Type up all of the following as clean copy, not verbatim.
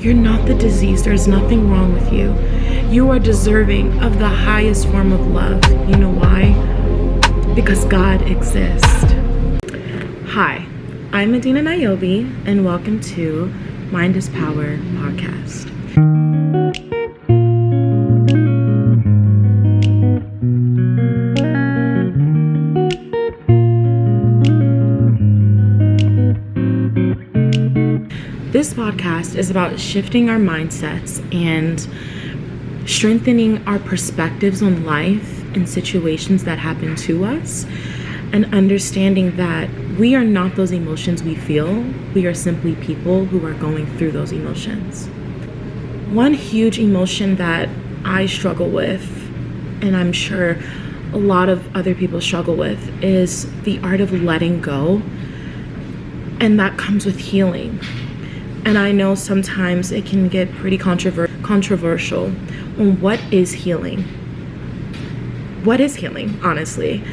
You're not the disease. There's nothing wrong with you. You are deserving of the highest form of love. You know why? Because God exists. Hi, I'm Medina Niobe, and welcome to Mind is Power podcast. This podcast is about shifting our mindsets and strengthening our perspectives on life and situations that happen to us, and understanding that we are not those emotions we feel. We are simply people who are going through those emotions. One huge emotion that I struggle with, and I'm sure a lot of other people struggle with, is the art of letting go, and that comes with healing. And I know sometimes it can get pretty controversial on what is healing. What is healing, honestly?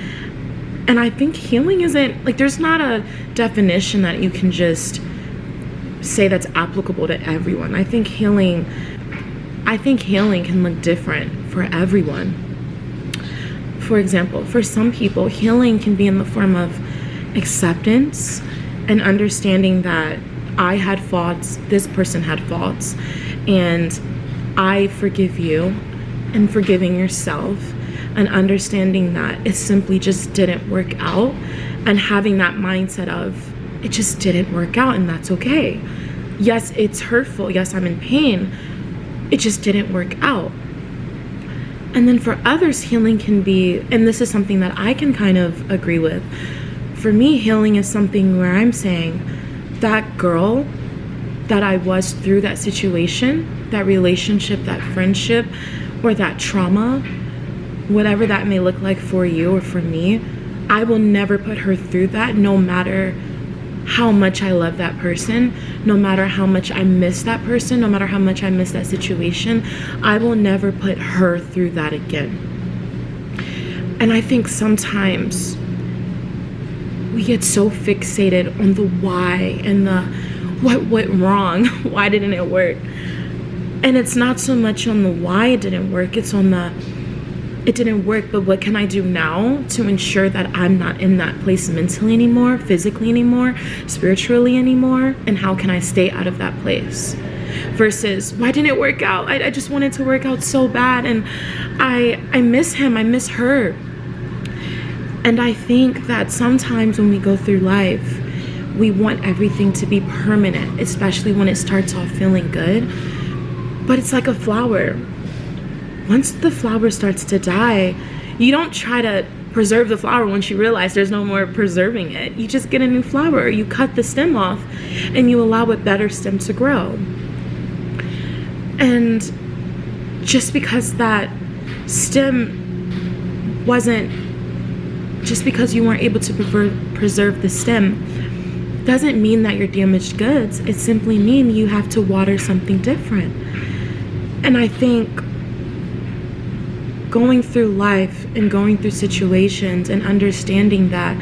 And I think healing isn't, there's not a definition that you can just say that's applicable to everyone. I think healing can look different for everyone. For example, for some people, healing can be in the form of acceptance and understanding that I had faults, this person had faults, and I forgive you, and forgiving yourself, and understanding that it simply just didn't work out, and having that mindset of it just didn't work out, and that's okay. Yes, it's hurtful. Yes, I'm in pain. It just didn't work out. And then for others, healing can be, and this is something that I can kind of agree with. For me, healing is something where I'm saying, that girl that I was through that situation, that relationship, that friendship, or that trauma, whatever that may look like for you or for me, I will never put her through that, no matter how much I love that person, no matter how much I miss that person, no matter how much I miss that situation. I will never put her through that again. And I think sometimes we get so fixated on the why and the what went wrong, why didn't it work? And it's not so much on the why it didn't work, it's on the it didn't work, but what can I do now to ensure that I'm not in that place mentally anymore, physically anymore, spiritually anymore, and how can I stay out of that place? Versus, why didn't it work out? I just wanted to work out so bad, and I miss him, I miss her. And I think that sometimes when we go through life, we want everything to be permanent, especially when it starts off feeling good. But it's like a flower. Once the flower starts to die, you don't try to preserve the flower once you realize there's no more preserving it. You just get a new flower, or you cut the stem off and you allow a better stem to grow. And just because that stem just because you weren't able to preserve the stem doesn't mean that you're damaged goods. It simply means you have to water something different. And I think going through life and going through situations and understanding that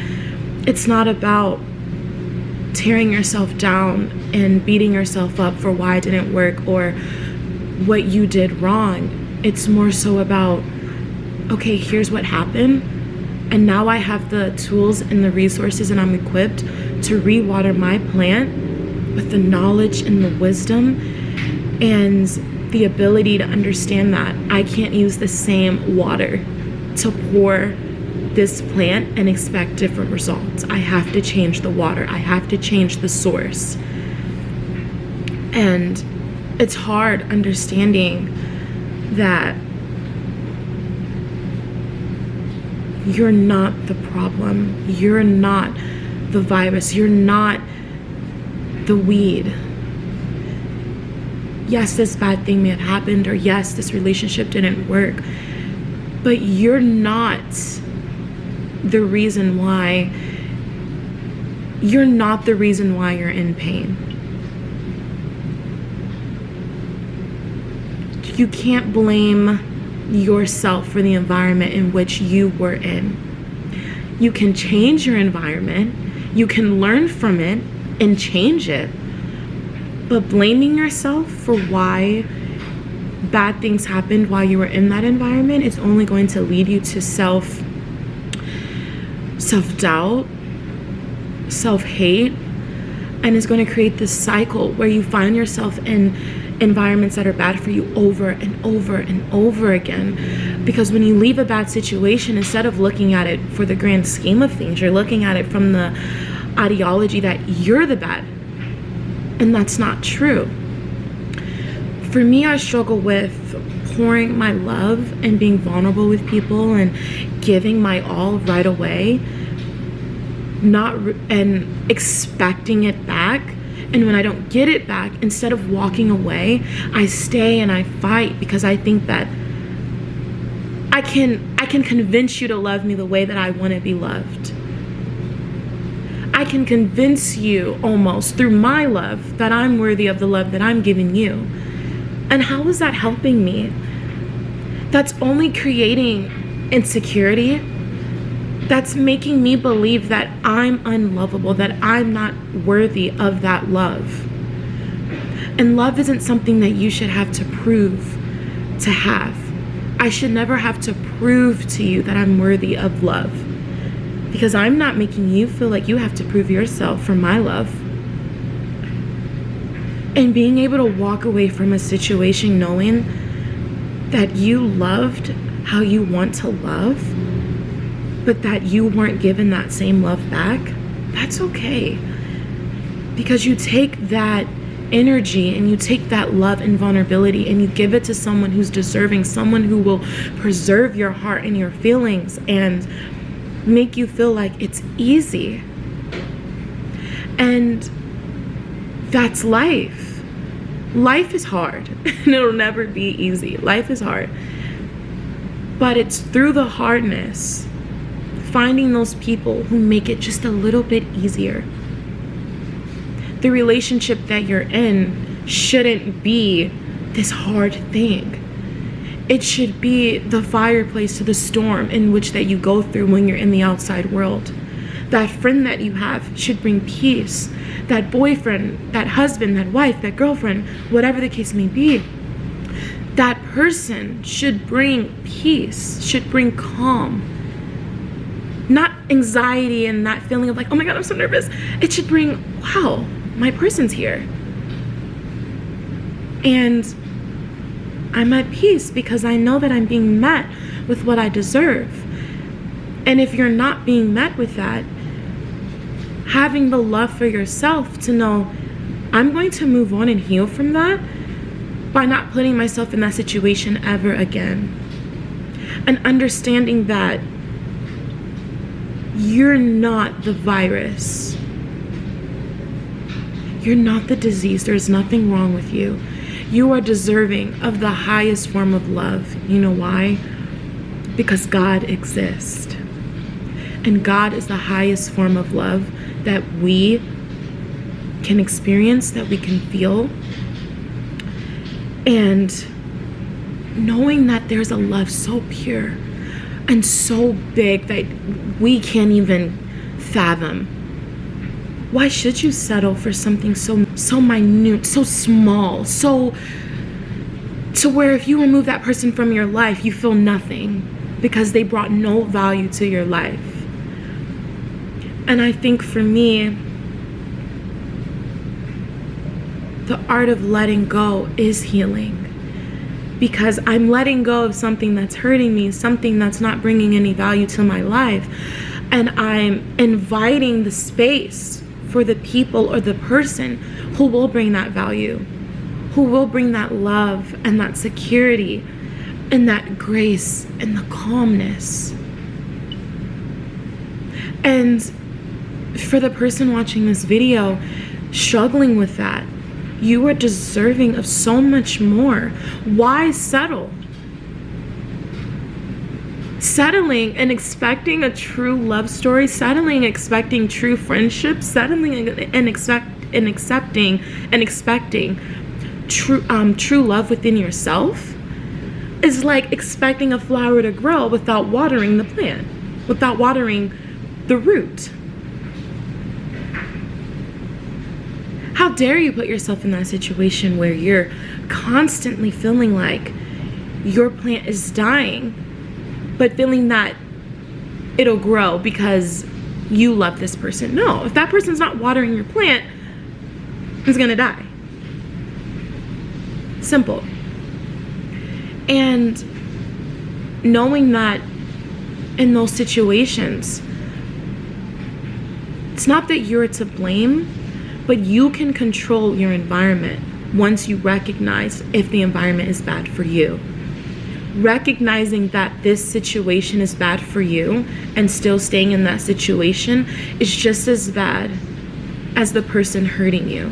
it's not about tearing yourself down and beating yourself up for why it didn't work or what you did wrong. It's more so about, okay, here's what happened. And now I have the tools and the resources, and I'm equipped to rewater my plant with the knowledge and the wisdom and the ability to understand that I can't use the same water to pour this plant and expect different results. I have to change the water. I have to change the source. And it's hard understanding that you're not the problem. You're not the virus. You're not the weed. Yes, this bad thing may have happened, or yes, this relationship didn't work, but you're not the reason why. You're not the reason why you're in pain. You can't blame yourself for the environment in which you were in. You can change your environment, you can learn from it and change it, But blaming yourself for why bad things happened while you were in that environment is only going to lead you to self-doubt, self-hate, and is going to create this cycle where you find yourself in environments that are bad for you over and over and over again. Because when you leave a bad situation, instead of looking at it for the grand scheme of things, you're looking at it from the ideology that you're the bad, and that's not true. For me, I struggle with pouring my love and being vulnerable with people and giving my all right away, and expecting it back. And when I don't get it back, instead of walking away, I stay and I fight, because I think that I can convince you to love me the way that I want to be loved. I can convince you almost through my love that I'm worthy of the love that I'm giving you. And how is that helping me? That's only creating insecurity. That's making me believe that I'm unlovable, that I'm not worthy of that love. And love isn't something that you should have to prove to have. I should never have to prove to you that I'm worthy of love, because I'm not making you feel like you have to prove yourself for my love. And being able to walk away from a situation knowing that you loved how you want to love, but that you weren't given that same love back, that's okay. Because you take that energy and you take that love and vulnerability and you give it to someone who's deserving, someone who will preserve your heart and your feelings and make you feel like it's easy. And that's life. Life is hard and it'll never be easy. Life is hard. But it's through the hardness, finding those people who make it just a little bit easier. The relationship that you're in shouldn't be this hard thing. It should be the fireplace to the storm in which that you go through when you're in the outside world. That friend that you have should bring peace. That boyfriend, that husband, that wife, that girlfriend, whatever the case may be, that person should bring peace, should bring calm. Not anxiety and that feeling of like, oh my God, I'm so nervous. It should bring, wow, my person's here. And I'm at peace because I know that I'm being met with what I deserve. And if you're not being met with that, having the love for yourself to know I'm going to move on and heal from that by not putting myself in that situation ever again. And understanding that you're not the virus. You're not the disease. There's nothing wrong with you. You are deserving of the highest form of love. You know why? Because God exists. And God is the highest form of love that we can experience, that we can feel. And knowing that there's a love so pure and so big that we can't even fathom. Why should you settle for something so minute, so small, so to where if you remove that person from your life, you feel nothing because they brought no value to your life? And I think for me, the art of letting go is healing. Because I'm letting go of something that's hurting me, something that's not bringing any value to my life. And I'm inviting the space for the people or the person who will bring that value, who will bring that love and that security and that grace and the calmness. And for the person watching this video struggling with that, you are deserving of so much more. Why settle? Settling and expecting a true love story, settling expecting true friendship, settling and expecting true love within yourself is like expecting a flower to grow without watering the plant, without watering the root. How How dare you put yourself in that situation where you're constantly feeling like your plant is dying, but feeling that it'll grow because you love this person. No, if that person's not watering your plant, it's gonna die. Simple. And knowing that in those situations, it's not that you're to blame, but you can control your environment once you recognize if the environment is bad for you. Recognizing that this situation is bad for you and still staying in that situation is just as bad as the person hurting you.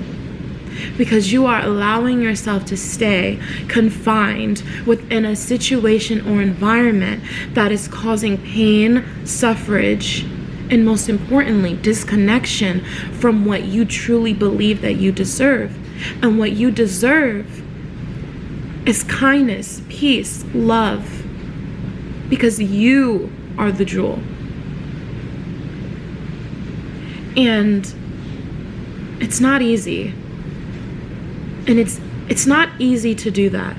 Because you are allowing yourself to stay confined within a situation or environment that is causing pain, suffrage, and most importantly, disconnection from what you truly believe that you deserve. And what you deserve is kindness, peace, love, because you are the jewel. And it's not easy. And it's not easy to do that.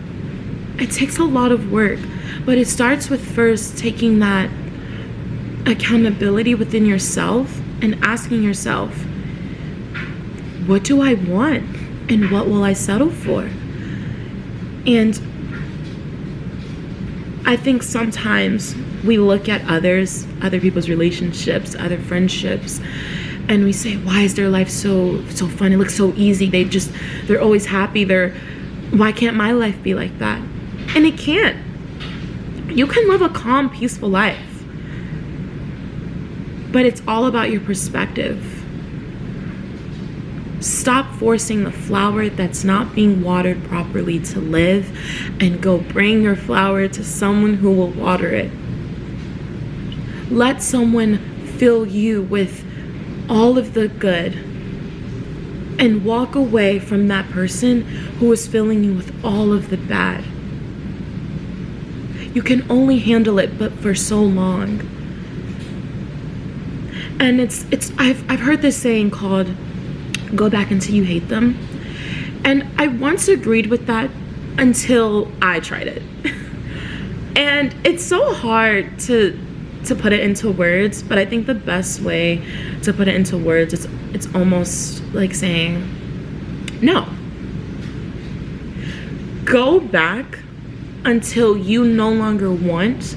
It takes a lot of work, but it starts with first taking that accountability within yourself and asking yourself, what do I want and what will I settle for? And I think sometimes we look at other people's relationships, other friendships, and we say, why is their life so fun? It looks so easy. They're always happy. Why can't my life be like that? And it can't. You can live a calm, peaceful life. But it's all about your perspective. Stop forcing the flower that's not being watered properly to live, and go bring your flower to someone who will water it. Let someone fill you with all of the good and walk away from that person who is filling you with all of the bad. You can only handle it but for so long. And I've heard this saying called, go back until you hate them. And I once agreed with that until I tried it. And it's so hard to put it into words, but I think the best way to put it into words, it's almost like saying, no. Go back until you no longer want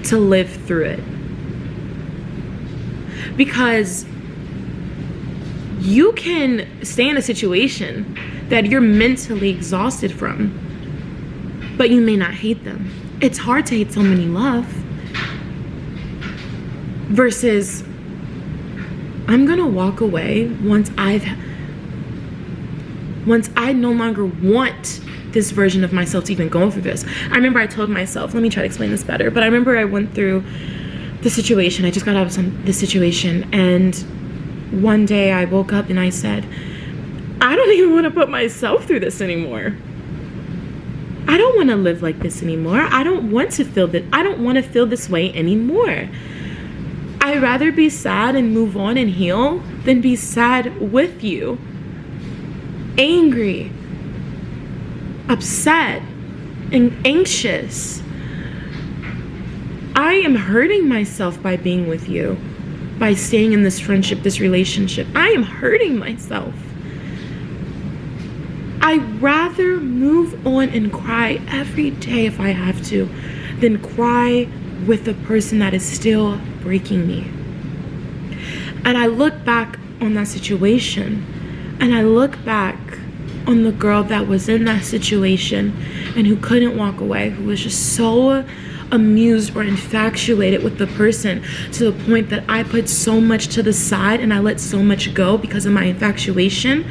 to live through it. Because you can stay in a situation that you're mentally exhausted from, but you may not hate them. It's hard to hate someone you love. Versus, I'm gonna walk away once I no longer want this version of myself to even go through this. I remember I told myself, let me try to explain this better, but I remember I went through the situation. I just got out of this situation, and one day I woke up and I said, I don't even want to put myself through this anymore. I don't want to live like this anymore. I don't want to feel that. I don't want to feel this way anymore. I'd rather be sad and move on and heal than be sad with you, angry, upset, and anxious. I am hurting myself by being with you, by staying in this friendship, this relationship. I am hurting myself. I'd rather move on and cry every day if I have to than cry with the person that is still breaking me. And I look back on that situation, and I look back on the girl that was in that situation and who couldn't walk away, who was just so amused or infatuated with the person to the point that I put so much to the side and I let so much go because of my infatuation,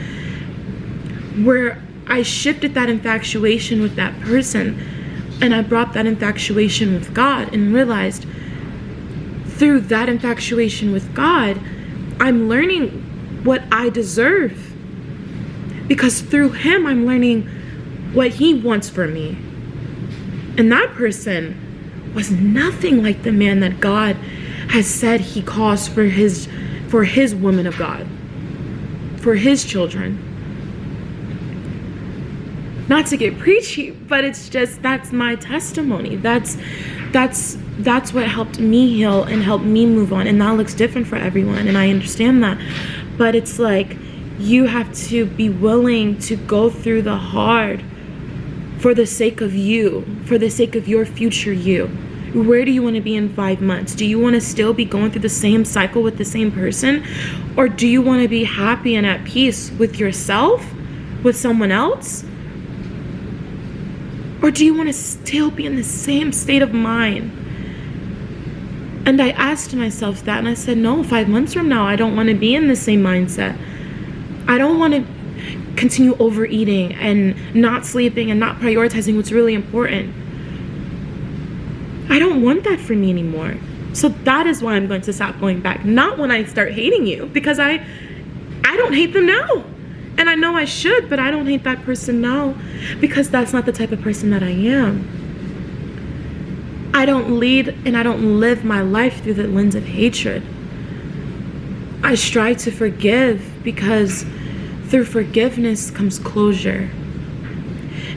where I shifted that infatuation with that person and I brought that infatuation with God and realized through that infatuation with God, I'm learning what I deserve, because through him I'm learning what he wants for me. And that person was nothing like the man that God has said he calls for his woman of God. for his children. Not to get preachy, but it's just, that's my testimony. That's what helped me heal and helped me move on. And that looks different for everyone, and I understand that. But it's like, you have to be willing to go through the hard for the sake of you, for the sake of your future you. Where do you want to be in 5 months? Do you want to still be going through the same cycle with the same person? Or do you want to be happy and at peace with yourself, with someone else? Or do you want to still be in the same state of mind? And I asked myself that, and I said, no, 5 months from now, I don't want to be in the same mindset. I don't want to continue overeating and not sleeping and not prioritizing what's really important. I don't want that for me anymore. So that is why I'm going to stop going back. Not when I start hating you, because I don't hate them now. And I know I should, but I don't hate that person now, because that's not the type of person that I am. I don't lead and I don't live my life through the lens of hatred. I strive to forgive, because through forgiveness comes closure.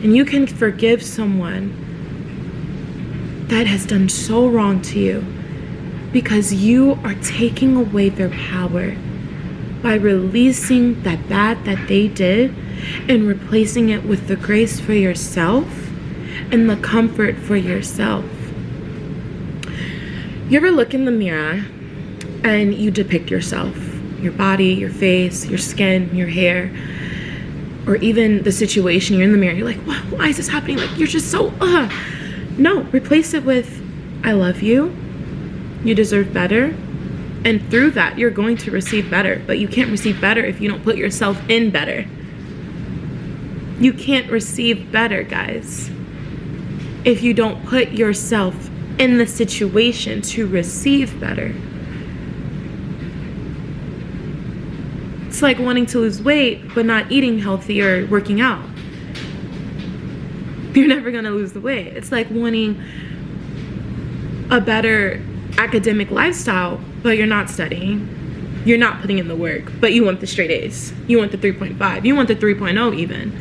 And you can forgive someone that has done so wrong to you, because you are taking away their power by releasing that bad that they did and replacing it with the grace for yourself and the comfort for yourself. You ever look in the mirror and you depict yourself, your body, your face, your skin, your hair, or even the situation? You're in the mirror, you're like, why is this happening? Like, you're just so, No, replace it with, I love you, you deserve better. And through that, you're going to receive better. But you can't receive better if you don't put yourself in better. You can't receive better, guys, if you don't put yourself in the situation to receive better. It's like wanting to lose weight, but not eating healthy or working out. You're never going to lose the weight. It's like wanting a better academic lifestyle, but you're not studying. You're not putting in the work, but you want the straight A's. You want the 3.5. You want the 3.0 even.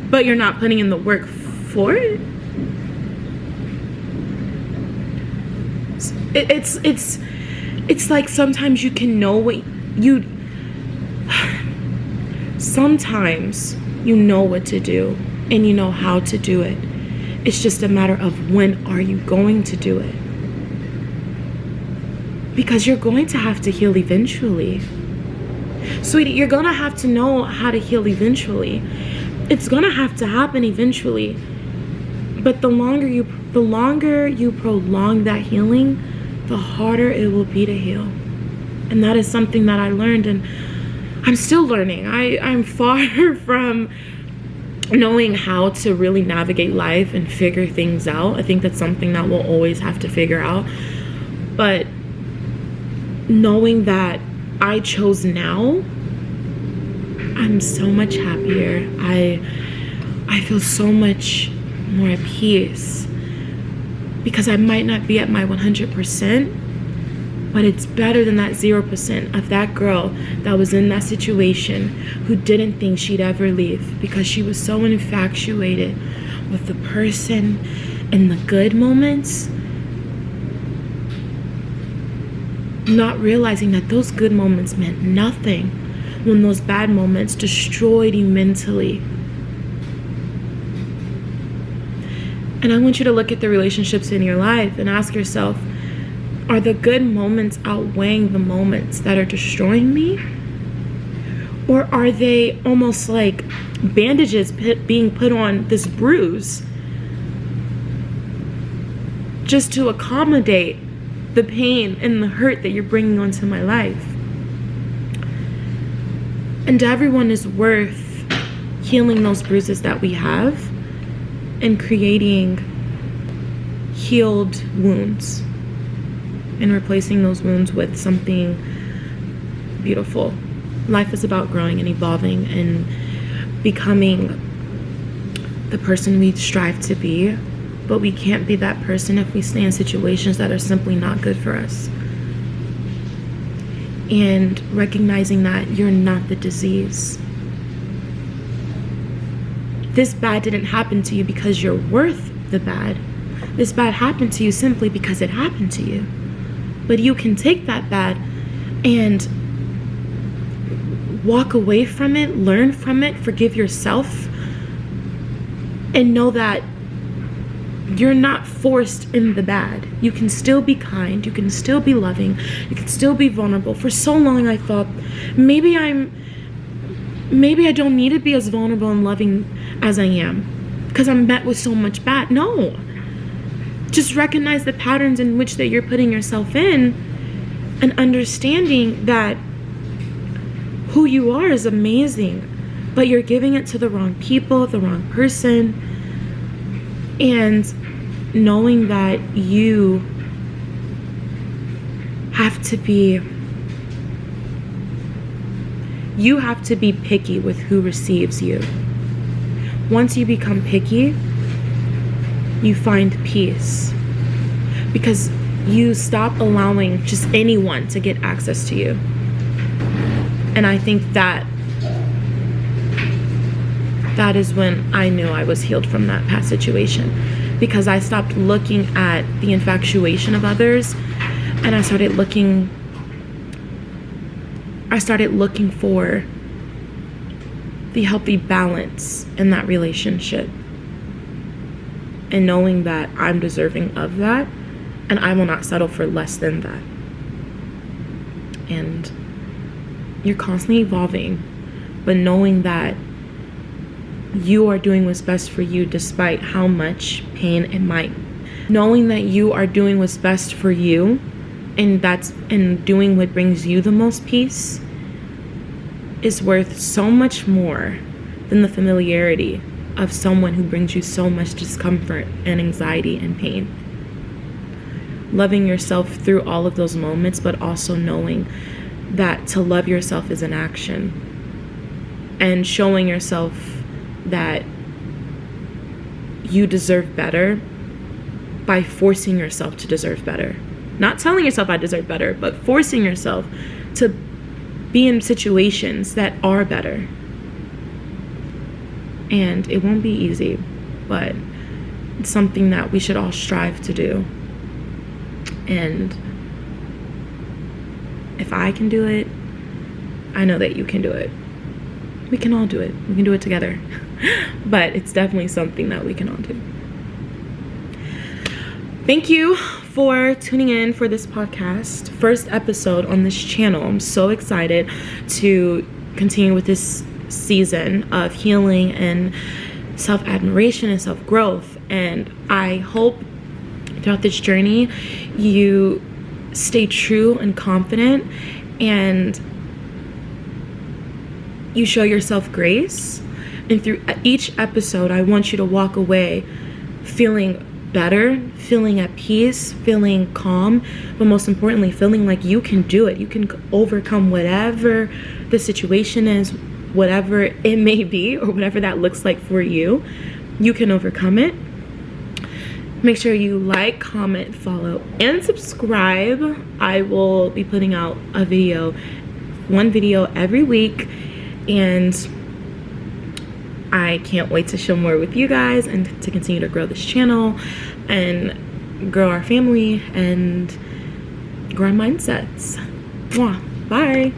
But you're not putting in the work for it. It's like sometimes you can know what you... Sometimes you know what to do and you know how to do it. It's just a matter of when are you going to do it. Because you're going to have to heal eventually. Sweetie, you're gonna have to know how to heal eventually. It's gonna have to happen eventually. But the longer you prolong that healing, the harder it will be to heal. And that is something that I learned, and I'm still learning. I'm far from knowing how to really navigate life and figure things out. I think that's something that we'll always have to figure out. But knowing that I chose now, I'm so much happier. I feel so much more at peace, because I might not be at my 100%, but it's better than that 0% of that girl that was in that situation who didn't think she'd ever leave because she was so infatuated with the person in the good moments, not realizing that those good moments meant nothing when those bad moments destroyed you mentally. And I want you to look at the relationships in your life and ask yourself, are the good moments outweighing the moments that are destroying me? Or are they almost like bandages being put on this bruise just to accommodate the pain and the hurt that you're bringing onto my life? And everyone is worth healing those bruises that we have and creating healed wounds and replacing those wounds with something beautiful. Life is about growing and evolving and becoming the person we strive to be, but we can't be that person if we stay in situations that are simply not good for us. and recognizing that you're not the disease. This bad didn't happen to you because you're worth the bad. This bad happened to you simply because it happened to you. But you can take that bad and walk away from it, learn from it, forgive yourself, and know that you're not forced in the bad. You can still be kind, you can still be loving, you can still be vulnerable. For so long I thought, maybe I don't need to be as vulnerable and loving as I am because I'm met with so much bad. No. Just recognize the patterns in which that you're putting yourself in, and understanding that who you are is amazing, but you're giving it to the wrong people, the wrong person, and knowing that you have to be picky with who receives you. Once you become picky, you find peace because you stop allowing just anyone to get access to you. And I think that is when I knew I was healed from that past situation, because I stopped looking at the infatuation of others, and I started looking for the healthy balance in that relationship, and knowing that I'm deserving of that and I will not settle for less than that. And you're constantly evolving, but knowing that you are doing what's best for you despite how much pain it might. Knowing that you are doing what's best for you, and doing what brings you the most peace, is worth so much more than the familiarity of someone who brings you so much discomfort and anxiety and pain. Loving yourself through all of those moments, but also knowing that to love yourself is an action, and showing yourself that you deserve better by forcing yourself to deserve better. Not telling yourself I deserve better, but forcing yourself to be in situations that are better. And it won't be easy, but it's something that we should all strive to do. And if I can do it, I know that you can do it. We can all do it. We can do it together. But it's definitely something that we can all do. Thank you for tuning in for this podcast. First episode on this channel. I'm so excited to continue with this season of healing and self-admiration and self-growth. And I hope throughout this journey you stay true and confident, and you show yourself grace. And through each episode, I want you to walk away feeling better, feeling at peace, feeling calm, but most importantly, feeling like you can do it. You can overcome whatever the situation is, whatever it may be, or whatever that looks like for you. You can overcome it. Make sure you like, comment, follow, and subscribe. I will be putting out one video every week, and I can't wait to share more with you guys and to continue to grow this channel and grow our family and grow our mindsets. Mwah. Bye.